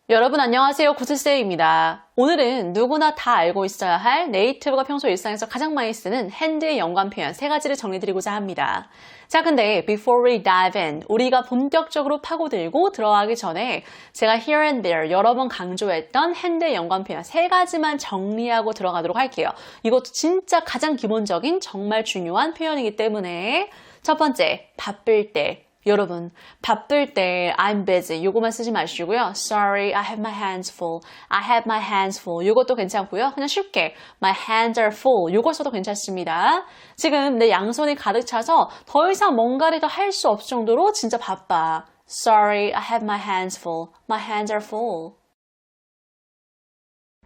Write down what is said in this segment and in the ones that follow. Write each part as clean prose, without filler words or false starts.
여러분 안녕하세요. 구슬쌤입니다. 오늘은 누구나 다 알고 있어야 할 네이티브가 평소 일상에서 가장 많이 쓰는 핸드의 연관 표현 3가지를 정리드리고자 합니다. 자, 근데 before we dive in, 우리가 본격적으로 파고들고 들어가기 전에 제가 here and there 여러 번 강조했던 핸드의 연관 표현 3가지만 정리하고 들어가도록 할게요. 이것도 진짜 가장 기본적인 정말 중요한 표현이기 때문에 첫 번째, 바쁠 때. 여러분, 바쁠 때 I'm busy 요거만 쓰지 마시고요. Sorry, I have my hands full. I have my hands full. 요것도 괜찮고요. 그냥 쉽게 My hands are full. 요걸 써도 괜찮습니다. 지금 내 양손이 가득 차서 더 이상 뭔가를 더 할 수 없을 정도로 진짜 바빠. Sorry, I have my hands full. My hands are full.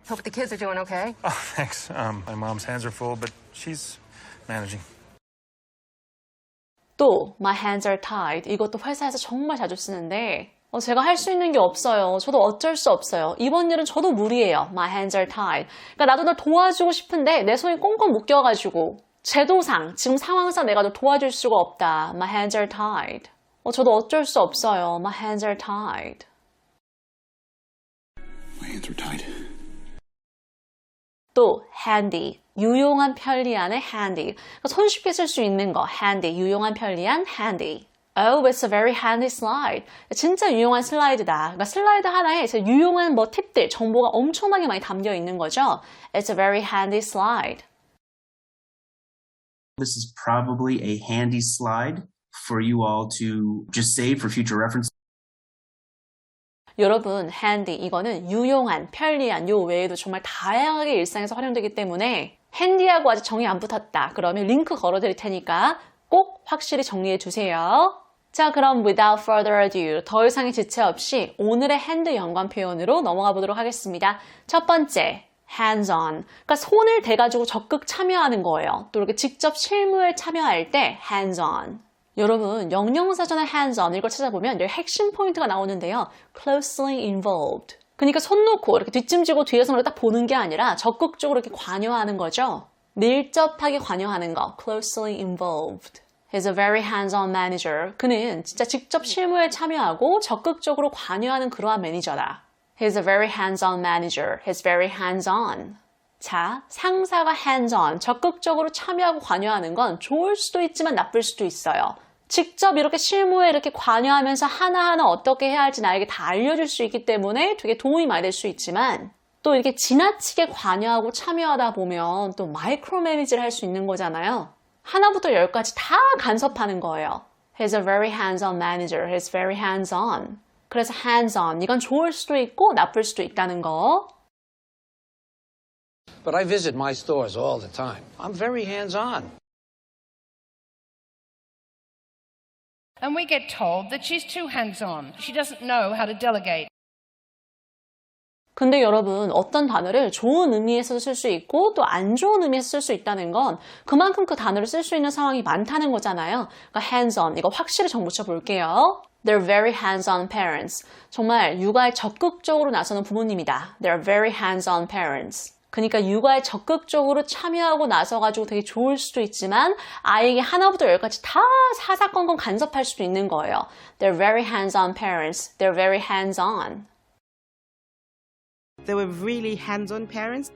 Hope the kids are doing okay. Oh, thanks. My mom's hands are full, but she's managing. 또 my hands are tied. 이것도 회사에서 정말 자주 쓰는데 제가 할 수 있는 게 없어요. 저도 어쩔 수 없어요. 이번 일은 저도 무리예요. My hands are tied. 그러니까 나도 널 도와주고 싶은데 내 손이 꽁꽁 묶여가지고 제도상, 지금 상황상 내가 널 도와줄 수가 없다. My hands are tied. 저도 어쩔 수 없어요. My hands are tied. My hands are tied. 또 handy. 유용한, 편리한의 handy. 그러니까 손쉽게 쓸 수 있는 거 handy. 유용한, 편리한 handy. Oh, it's a very handy slide. 진짜 유용한 슬라이드다. 그러니까 슬라이드 하나에 유용한 팁들, 정보가 엄청나게 많이 담겨 있는 거죠. It's a very handy slide. This is probably a handy slide for you all to just save for future reference. 여러분, handy 이거는 유용한, 편리한 요 외에도 정말 다양하게 일상에서 활용되기 때문에 handy하고 아직 정의 안 붙었다. 그러면 링크 걸어드릴 테니까 꼭 확실히 정리해 두세요. 자, 그럼 without further ado, 더 이상의 지체 없이 오늘의 핸드 연관 표현으로 넘어가 보도록 하겠습니다. 첫 번째, hands on. 그러니까 손을 대가지고 적극 참여하는 거예요. 또 이렇게 직접 실무에 참여할 때 hands on. 여러분, 영영사전의 hands on 이걸 찾아보면 여기 핵심 포인트가 나오는데요. closely involved. 그러니까 손 놓고 이렇게 뒷짐지고 뒤에서 딱 보는 게 아니라 적극적으로 이렇게 관여하는 거죠. 밀접하게 관여하는 거. closely involved. He's a very hands-on manager. 그는 진짜 직접 실무에 참여하고 적극적으로 관여하는 그러한 매니저다. He's a very hands-on manager. He's very hands-on. 자, 상사가 hands-on, 적극적으로 참여하고 관여하는 건 좋을 수도 있지만 나쁠 수도 있어요. 직접 이렇게 실무에 이렇게 관여하면서 하나하나 어떻게 해야 할지 나에게 다 알려줄 수 있기 때문에 되게 도움이 많이 될 수 있지만 또 이렇게 지나치게 관여하고 참여하다 보면 또 마이크로 매니지를 할 수 있는 거잖아요. 하나부터 10까지 다 간섭하는 거예요. He's a very hands-on manager. He's very hands-on. 그래서 hands-on, 이건 좋을 수도 있고 나쁠 수도 있다는 거. But I visit my stores all the time. I'm very hands-on. And we get told that she's too hands-on. She doesn't know how to delegate. 근데 여러분, 어떤 단어를 좋은 의미에서 쓸 수 있고 또 안 좋은 의미에서 쓸 수 있다는 건 그만큼 그 단어를 쓸 수 있는 상황이 많다는 거잖아요. 그러니까 hands-on, 이거 확실히 정붙여 볼게요. They're very hands-on parents. 정말 육아에 적극적으로 나서는 부모님이다. They're very hands-on parents. 그러니까 육아에 적극적으로 참여하고 나서가지고 되게 좋을 수도 있지만 아이에게 하나부터 10까지 다 사사건건 간섭할 수도 있는 거예요. They're very hands-on parents. They're very hands-on. They were really hands-on parents.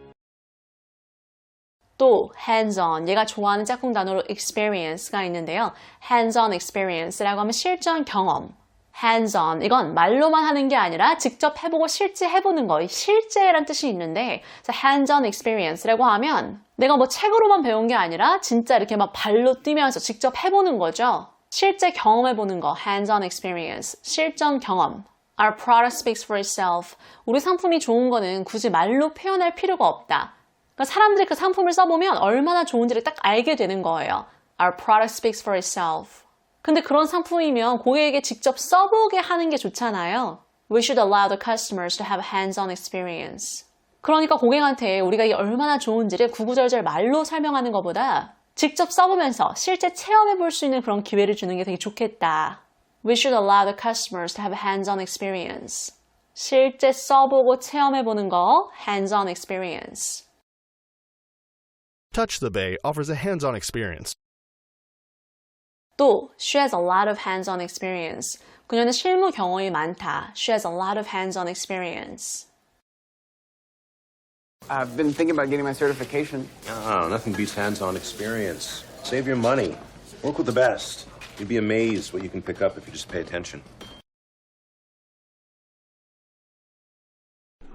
또 hands-on, 얘가 좋아하는 짝꿍 단어로 experience가 있는데요. hands-on experience라고 하면 실전 경험. hands-on, 이건 말로만 하는 게 아니라 직접 해보고 실제 해보는 거, 실제란 뜻이 있는데 hands-on experience라고 하면 내가 책으로만 배운 게 아니라 진짜 이렇게 발로 뛰면서 직접 해보는 거죠. 실제 경험해보는 거, hands-on experience, 실전 경험. Our product speaks for itself. 우리 상품이 좋은 거는 굳이 말로 표현할 필요가 없다. 그러니까 사람들이 그 상품을 써보면 얼마나 좋은지를 딱 알게 되는 거예요. Our product speaks for itself. 근데 그런 상품이면 고객에게 직접 써보게 하는 게 좋잖아요. We should allow the customers to have a hands-on experience. 그러니까 고객한테 우리가 이게 얼마나 좋은지를 구구절절 말로 설명하는 것보다 직접 써보면서 실제 체험해 볼 수 있는 그런 기회를 주는 게 되게 좋겠다. We should allow the customers to have a hands-on experience. 실제 써보고 체험해보는 거, hands-on experience. Touch the Bay offers a hands-on experience. 또 she has a lot of hands-on experience. 그녀는 실무 경험이 많다. She has a lot of hands-on experience. I've been thinking about getting my certification. Oh, nothing beats hands-on experience. Save your money. Work with the best. You'd be amazed what you can pick up if you just pay attention.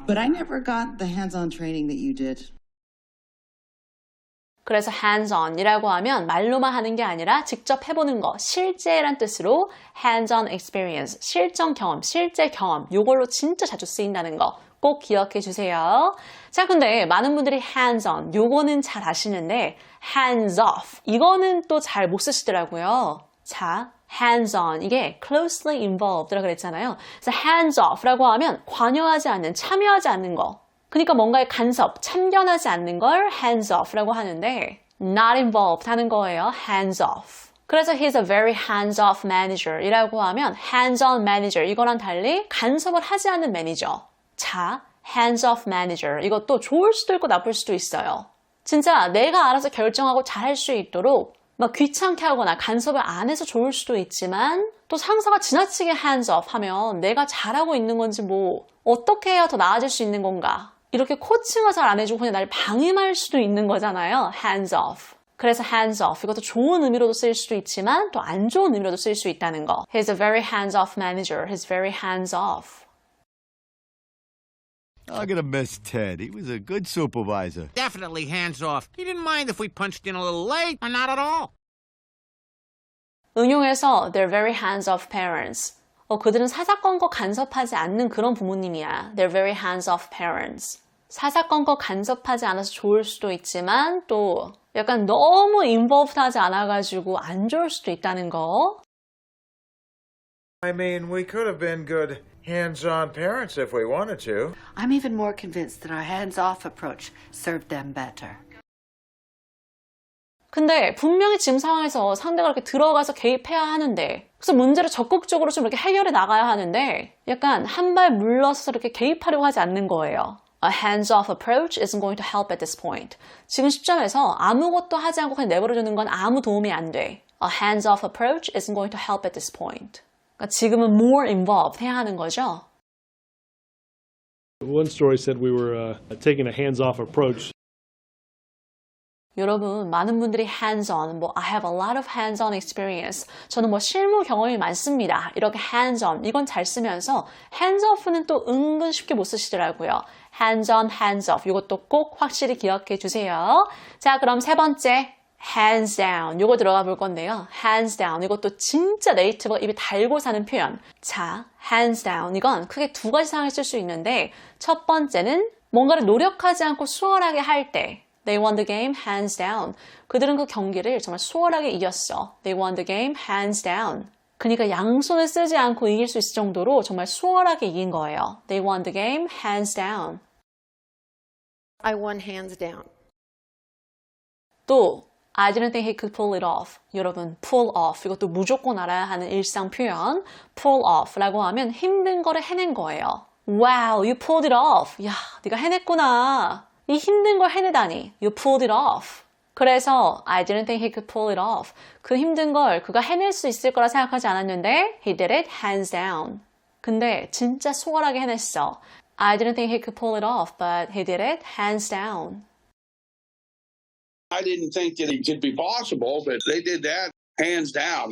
But I never got the hands-on training that you did. 그래서 hands-on이라고 하면 말로만 하는 게 아니라 직접 해보는 거, 실제란 뜻으로 hands-on experience, 실전 경험, 실제 경험, 요걸로 진짜 자주 쓰인다는 거 꼭 기억해 주세요. 자, 근데 많은 분들이 hands-on, 요거는 잘 아시는데 hands-off, 이거는 또 잘 못 쓰시더라고요. 자, hands-on, 이게 closely involved라고 그랬잖아요. 그래서 hands-off라고 하면 관여하지 않는, 참여하지 않는 거. 그러니까 뭔가에 간섭, 참견하지 않는 걸 hands-off라고 하는데 not involved 하는 거예요. hands-off. 그래서 he's a very hands-off manager 이라고 하면 hands-on manager 이거랑 달리 간섭을 하지 않는 매니저. 자, hands-off manager 이것도 좋을 수도 있고 나쁠 수도 있어요. 진짜 내가 알아서 결정하고 잘할 수 있도록 막 귀찮게 하거나 간섭을 안 해서 좋을 수도 있지만 또 상사가 지나치게 hands-off 하면 내가 잘하고 있는 건지 뭐 어떻게 해야 더 나아질 수 있는 건가 이렇게 코칭을 잘 안 해주고 그냥 나를 방임할 수도 있는 거잖아요. hands-off. 그래서 hands-off 이것도 좋은 의미로도 쓰일 수도 있지만 또 안 좋은 의미로도 쓰일 수 있다는 거. He's a very hands-off manager. He's very hands-off. I'm gonna miss Ted. He was a good supervisor. Definitely hands off. He didn't mind if we punched in a little late or not at all. 응용해서 they're very hands-off parents. 그들은 사사건거 간섭하지 않는 그런 부모님이야. They're very hands-off parents. 사사건거 간섭하지 않아서 좋을 수도 있지만 또 약간 너무 involved 하지 않아가지고 안 좋을 수도 있다는 거. I mean, we could have been good hands-on parents if we wanted to. I'm even more convinced that our hands-off approach served them better. 근데 분명히 지금 상황에서 상대가 이렇게 들어가서 개입해야 하는데 그래서 문제를 적극적으로 좀 이렇게 해결해 나가야 하는데 약간 한 발 물러서서 이렇게 개입하려고 하지 않는 거예요. A hands-off approach isn't going to help at this point. 지금 시점에서 아무것도 하지 않고 그냥 내버려두는 건 아무 도움이 안 돼. A hands-off approach isn't going to help at this point. 그러니까 지금은 more involved 해야 하는 거죠. One story said we were taking a hands-off approach. 여러분, 많은 분들이 hands-on, I have a lot of hands-on experience. 저는 실무 경험이 많습니다. 이렇게 hands-on, 이건 잘 쓰면서 hands-off는 또 은근 쉽게 못 쓰시더라고요. hands-on, hands-off, 이것도 꼭 확실히 기억해 주세요. 자, 그럼 세 번째, hands down, 이거 들어가 볼 건데요. hands down, 이것도 진짜 네이티브가 입에 달고 사는 표현. 자, hands down, 이건 크게 두 가지 상황을 쓸 수 있는데 첫 번째는 뭔가를 노력하지 않고 수월하게 할 때 They won the game hands down. 그들은 그 경기를 정말 수월하게 이겼어. They won the game hands down. 그러니까 양손을 쓰지 않고 이길 수 있을 정도로 정말 수월하게 이긴 거예요. They won the game hands down. I won hands down. 또 I didn't think he could pull it off. 여러분, pull off. 이것도 무조건 알아야 하는 일상 표현. pull off라고 하면 힘든 거를 해낸 거예요. Wow, you pulled it off. 야, 네가 해냈구나. 이 힘든 걸 해내다니. You pulled it off. 그래서 I didn't think he could pull it off. 그 힘든 걸 그가 해낼 수 있을 거라 생각하지 않았는데 he did it hands down. 근데 진짜 수월하게 해냈어. I didn't think he could pull it off, but he did it hands down. I didn't think that it could be possible, but they did that hands down.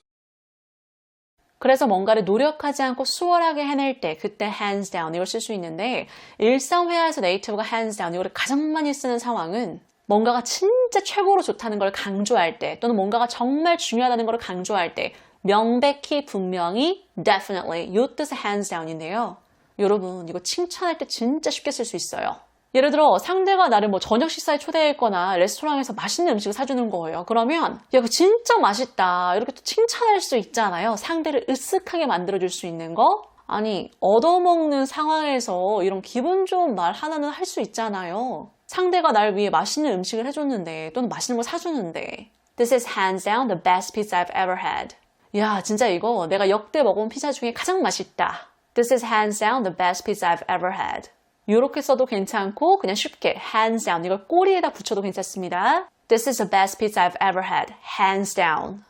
그래서 뭔가를 노력하지 않고 수월하게 해낼 때 그때 hands down 이걸 쓸 수 있는데 일상회화에서 네이티브가 hands down 이걸 가장 많이 쓰는 상황은 뭔가가 진짜 최고로 좋다는 걸 강조할 때 또는 뭔가가 정말 중요하다는 걸 강조할 때 명백히 분명히 definitely 이 뜻의 hands down인데요. 여러분 이거 칭찬할 때 진짜 쉽게 쓸 수 있어요. 예를 들어 상대가 나를 저녁 식사에 초대했거나 레스토랑에서 맛있는 음식을 사주는 거예요. 그러면 야, 그거 진짜 맛있다 이렇게 또 칭찬할 수 있잖아요. 상대를 으쓱하게 만들어줄 수 있는 거. 아니 얻어먹는 상황에서 이런 기분 좋은 말 하나는 할 수 있잖아요. 상대가 날 위해 맛있는 음식을 해줬는데 또는 맛있는 걸 사주는데 This is hands down the best pizza I've ever had. 야 진짜 이거 내가 역대 먹어본 피자 중에 가장 맛있다. This is hands down the best pizza I've ever had. 이렇게 써도 괜찮고 그냥 쉽게 hands down 이걸 꼬리에다 붙여도 괜찮습니다. This is the best pizza I've ever had. Hands down.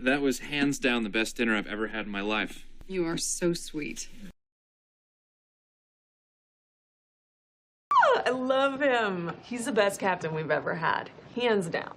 That was hands down the best dinner I've ever had in my life. You are so sweet. I love him. He's the best captain we've ever had. Hands down.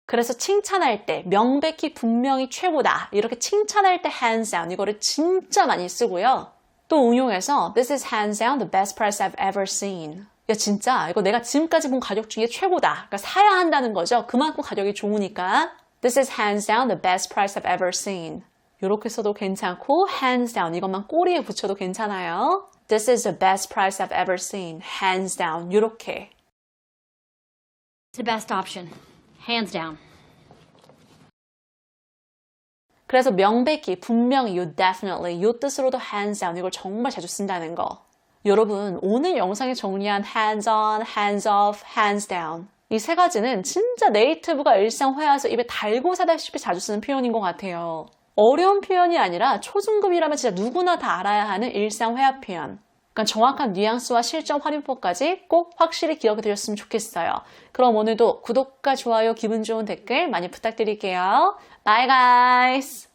그래서 칭찬할 때 명백히 분명히 최고다. 이렇게 칭찬할 때 hands down 이거를 진짜 많이 쓰고요. 또 응용해서 This is hands down the best price I've ever seen. 야 진짜 이거 내가 지금까지 본 가격 중에 최고다. 그러니까 사야 한다는 거죠. 그만큼 가격이 좋으니까. This is hands down the best price I've ever seen. 이렇게 써도 괜찮고 hands down 이것만 꼬리에 붙여도 괜찮아요. This is the best price I've ever seen. Hands down 이렇게. It's the best option. Hands down. 그래서 명백히 분명히 you definitely 요 뜻으로도 hands down 이걸 정말 자주 쓴다는 거. 여러분 오늘 영상에 정리한 hands on, hands off, hands down 이 세 가지는 진짜 네이티브가 일상 회화에서 입에 달고 사다시피 자주 쓰는 표현인 것 같아요. 어려운 표현이 아니라 초중급이라면 진짜 누구나 다 알아야 하는 일상 회화 표현. 그러니까 정확한 뉘앙스와 실전 활용법까지 꼭 확실히 기억해 두셨으면 좋겠어요. 그럼 오늘도 구독과 좋아요, 기분 좋은 댓글 많이 부탁드릴게요. Bye guys!